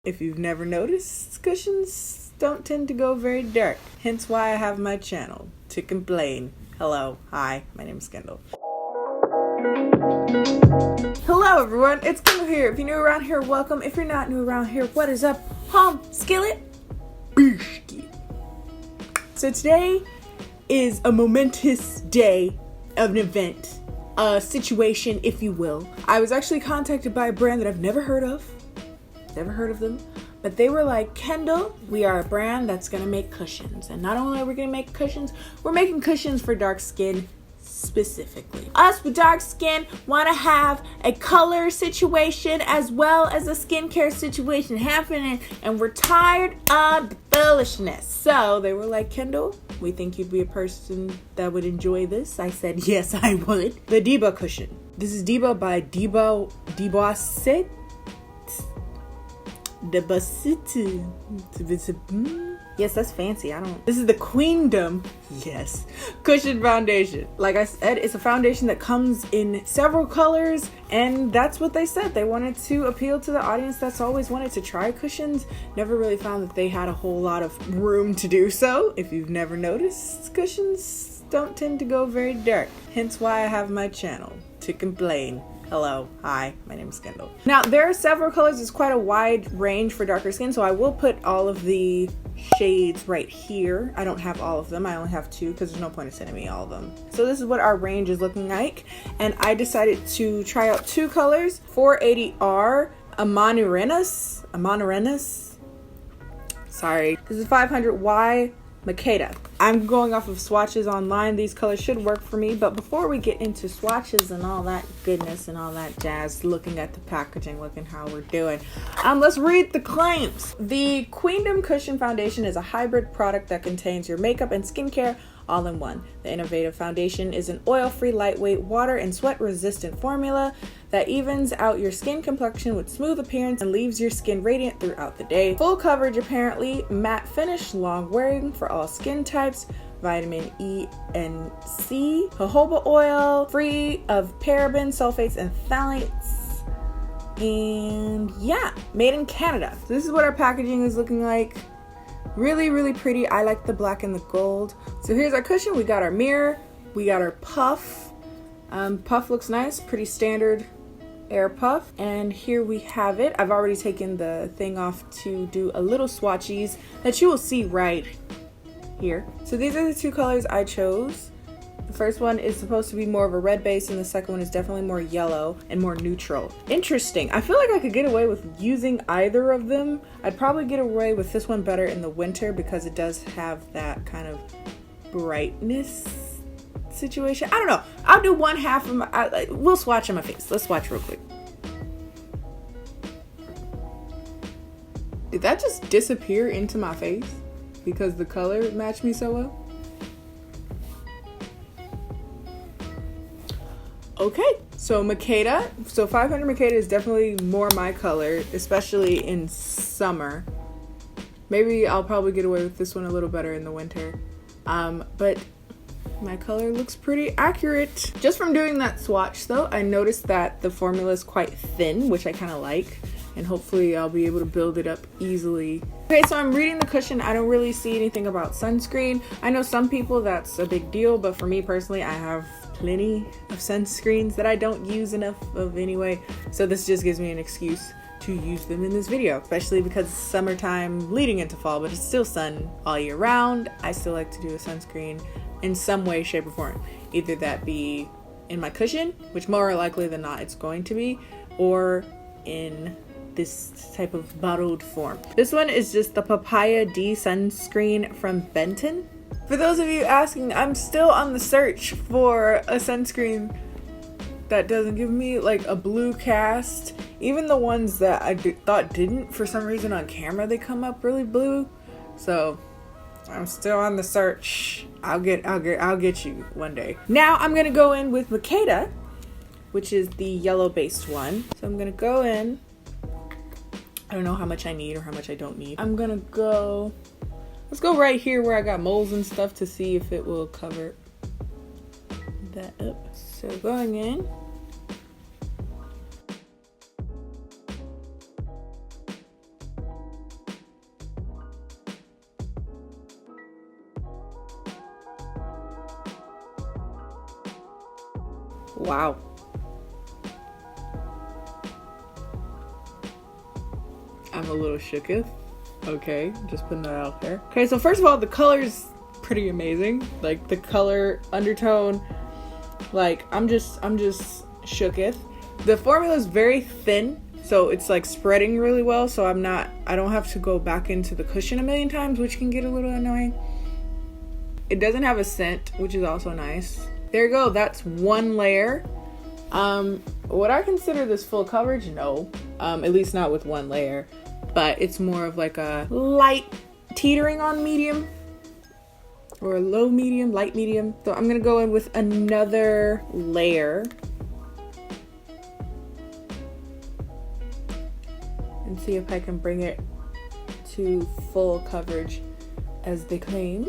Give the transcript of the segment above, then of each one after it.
If you've never noticed, cushions don't tend to go very dark, hence why I have my channel, to complain. Hello, hi, my name is Kendall. Hello everyone, it's Kendall here. If you're new around here, welcome. If you're not new around here, what is up? Home skillet? Beefski. So today is a momentous day of an event, a situation, if you will. I was actually contacted by a brand that I've never heard of them, but they were like, Kendall, we are a brand that's gonna make cushions, and not only are we gonna make cushions, we're making cushions for dark skin specifically. Us with dark skin want to have a color situation as well as a skincare situation happening, and we're tired of the foolishness. So they were like, Kendall, we think you'd be a person that would enjoy this. I said, yes, I would. The Diba cushion. This is Diba by Dibawssette. Yes, that's fancy. This is the QUEENDOM, yes, Cushion Foundation. Like I said, it's a foundation that comes in several colors, and that's what they said. They wanted to appeal to the audience that's always wanted to try cushions. Never really found that they had a whole lot of room to do so. If you've never noticed, cushions don't tend to go very dark, hence why I have my channel, to complain. Hello, hi, my name is Kendall. Now, there are several colors. It's quite a wide range for darker skin, so I will put all of the shades right here. I don't have all of them. I only have two because there's no point in sending me all of them. So this is what our range is looking like, and I decided to try out two colors. 480R Amanirenas. Sorry. This is 500Y Mekada. I'm going off of swatches online. These colors should work for me, but before we get into swatches and all that goodness and all that jazz, looking at the packaging, looking how we're doing, let's read the claims. The QUEENDOM Cushion Foundation is a hybrid product that contains your makeup and skincare all in one. The innovative foundation is an oil-free, lightweight, water and sweat-resistant formula that evens out your skin complexion with smooth appearance and leaves your skin radiant throughout the day. Full coverage apparently, matte finish, long wearing for all skin types, vitamin E and C, jojoba oil, free of parabens, sulfates, and phthalates. And yeah, made in Canada. So this is what our packaging is looking like. Really, really pretty. I like the black and the gold. So here's our cushion. We got our mirror. We got our puff. Puff looks nice. Pretty standard air puff. And here we have it. I've already taken the thing off to do a little swatchies that you will see right here. So these are the two colors I chose. The first one is supposed to be more of a red base, and the second one is definitely more yellow and more neutral. Interesting. I feel like I could get away with using either of them. I'd probably get away with this one better in the winter because it does have that kind of brightness situation. I don't know. I'll do one half of my, we'll swatch on my face. Let's swatch real quick. Did that just disappear into my face because the color matched me so well? Okay, so Mekada, so 500 Mekada is definitely more my color, especially in summer. Maybe I'll probably get away with this one a little better in the winter. But my color looks pretty accurate. Just from doing that swatch though, I noticed that the formula is quite thin, which I kind of like, and hopefully I'll be able to build it up easily. Okay, so I'm reading the cushion. I don't really see anything about sunscreen. I know some people that's a big deal, but for me personally, I have plenty of sunscreens that I don't use enough of anyway, so this just gives me an excuse to use them in this video, especially because it's summertime leading into fall, but it's still sun all year round. I still like to do a sunscreen in some way, shape, or form. Either that be in my cushion, which more likely than not it's going to be, or in this type of bottled form. This one is just the Papaya D sunscreen from Benton. For those of you asking, I'm still on the search for a sunscreen that doesn't give me like a blue cast. Even the ones that I thought didn't, for some reason on camera they come up really blue. So I'm still on the search. I'll get you one day. Now I'm gonna go in with Mekada, which is the yellow based one. So I'm gonna go in. I don't know how much I need or how much I don't need. I'm gonna go. Let's go right here where I got moles and stuff to see if it will cover that up. So going in. Wow. I'm a little shooketh. Okay, just putting that out there. Okay, so first of all, the color's pretty amazing. Like the color, undertone, like I'm just shooketh. The formula is very thin, so it's like spreading really well, so I don't have to go back into the cushion a million times, which can get a little annoying. It doesn't have a scent, which is also nice. There you go, that's one layer. Would I consider this full coverage? No, at least not with one layer, but it's more of like a light teetering on medium or low medium, light medium. So I'm gonna go in with another layer and see if I can bring it to full coverage as they claim.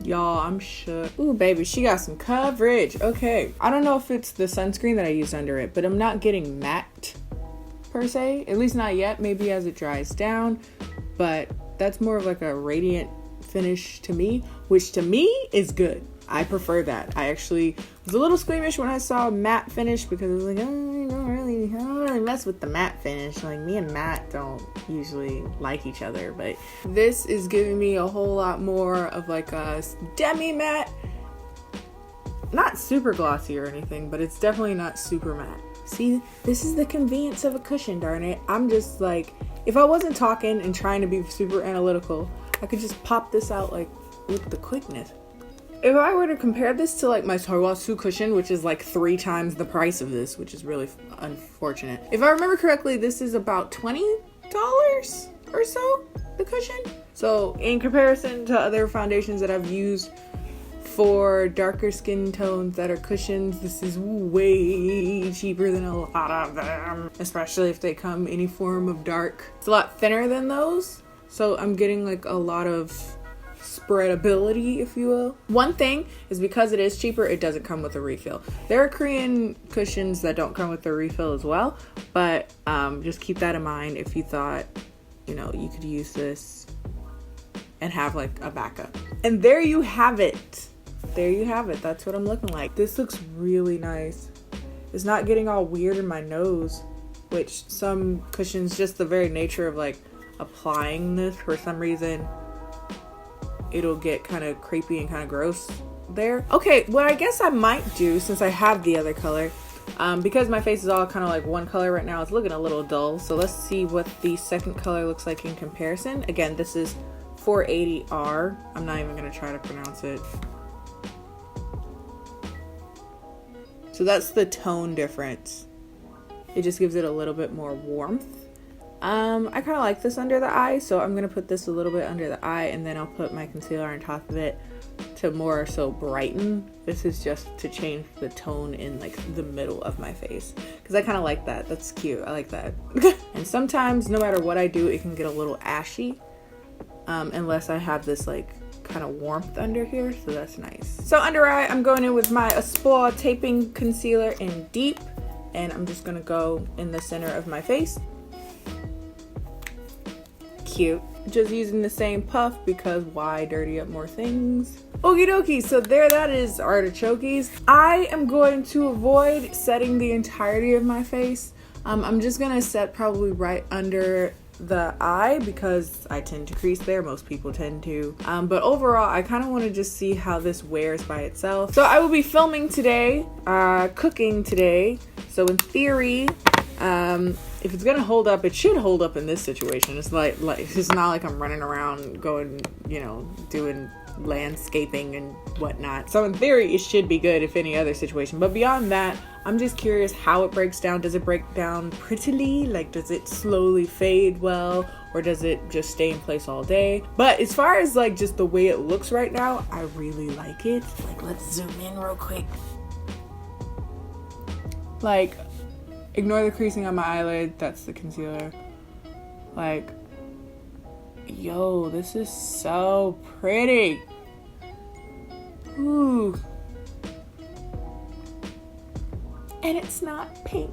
Y'all, I'm shook. Ooh, baby, she got some coverage. Okay. I don't know if it's the sunscreen that I used under it, but I'm not getting matte per se. At least not yet. Maybe as it dries down. But that's more of like a radiant finish to me, which to me is good. I prefer that. I actually was a little squeamish when I saw a matte finish because I was like, oh, I don't really mess with the matte finish. Like, me and matte don't usually like each other, but this is giving me a whole lot more of like a demi matte. Not super glossy or anything, but it's definitely not super matte. See, this is the convenience of a cushion, darn it. I'm just like, if I wasn't talking and trying to be super analytical, I could just pop this out like with the quickness. If I were to compare this to like my Swawasu cushion, which is like 3 times the price of this, which is really unfortunate. If I remember correctly, this is about $20 or so, the cushion. So in comparison to other foundations that I've used for darker skin tones that are cushions, this is way cheaper than a lot of them, especially if they come any form of dark. It's a lot thinner than those, so I'm getting like a lot of spreadability, if you will. One thing is, because it is cheaper, it doesn't come with a refill. There are Korean cushions that don't come with a refill as well, but just keep that in mind if you thought, you know, you could use this and have like a backup. And there you have it. There you have it. That's what I'm looking like. This looks really nice. It's not getting all weird in my nose, which some cushions, just the very nature of like applying this, for some reason it'll get kind of creepy and kind of gross there. Okay, what I guess I might do, since I have the other color, because my face is all kind of like one color right now, it's looking a little dull. So let's see what the second color looks like in comparison. Again, this is 480R. I'm not even gonna try to pronounce it. So that's the tone difference. It just gives it a little bit more warmth. I kind of like this under the eye, so I'm going to put this a little bit under the eye, and then I'll put my concealer on top of it to more so brighten. This is just to change the tone in like the middle of my face, because I kind of like that. That's cute. I like that. And sometimes, no matter what I do, it can get a little ashy, unless I have this like kind of warmth under here, so that's nice. So under eye, I'm going in with my Espoir taping concealer in Deep, and I'm just going to go in the center of my face. Cute. Just using the same puff, because why dirty up more things? Okie dokie, so there that is, artichokes. I am going to avoid setting the entirety of my face. I'm just gonna set probably right under the eye, because I tend to crease there. Most people tend to. But overall, I kind of want to just see how this wears by itself. So I will be filming today, cooking today. So in theory, if it's gonna hold up, it should hold up in this situation. It's like it's not like I'm running around going, you know, doing landscaping and whatnot. So in theory, it should be good if any other situation. But beyond that, I'm just curious how it breaks down. Does it break down prettily? Like, does it slowly fade well, or does it just stay in place all day? But as far as like just the way it looks right now, I really like it. Like, let's zoom in real quick. Like, ignore the creasing on my eyelid. That's the concealer. Like, yo, this is so pretty. Ooh. And it's not pink.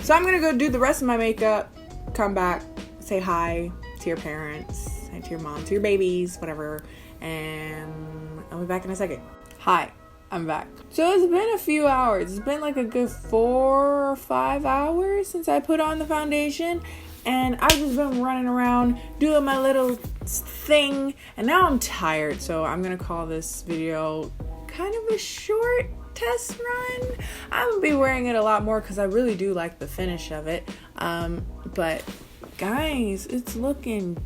So I'm gonna go do the rest of my makeup, come back, say hi, to your parents, and to your mom, to your babies, whatever. And I'll be back in a second. Hi, I'm back. So it's been a few hours. It's been like a good 4 or 5 hours since I put on the foundation. And I've just been running around doing my little thing. And now I'm tired. So I'm going to call this video kind of a short test run. I'm going to be wearing it a lot more because I really do like the finish of it. But guys, it's looking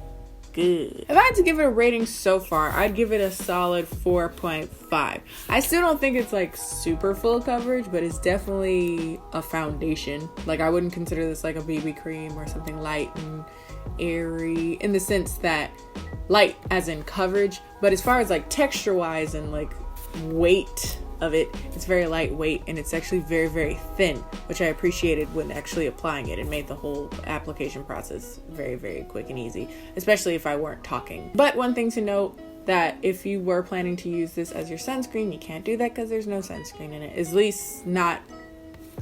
good. If I had to give it a rating so far, I'd give it a solid 4.5. I still don't think it's like super full coverage, but it's definitely a foundation. Like, I wouldn't consider this like a BB cream or something light and airy, in the sense that light as in coverage, but as far as like texture wise and like weight of it, it's very lightweight, and it's actually very, very thin, which I appreciated when actually applying it. It made the whole application process very, very quick and easy, especially if I weren't talking. But one thing to note, that if you were planning to use this as your sunscreen, you can't do that because there's no sunscreen in it, at least not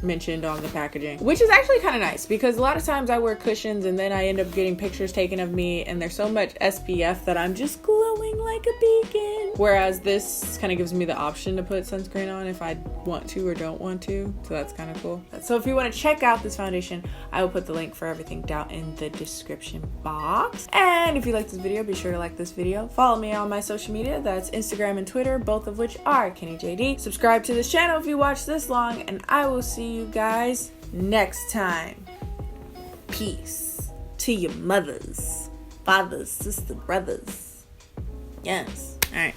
mentioned on the packaging, which is actually kind of nice, because a lot of times I wear cushions and then I end up getting pictures taken of me and there's so much SPF that I'm just glowing like a beacon, whereas this kind of gives me the option to put sunscreen on if I want to or don't want to, so that's kind of cool. So if you want to check out this foundation, I will put the link for everything down in the description box. And if you like this video, be sure to like this video, follow me on my social media, that's Instagram and Twitter, both of which are KennieJD. Subscribe to this channel if you watch this long, and I will see you guys next time. Peace to your mothers, fathers, sisters, brothers. Yes. All right.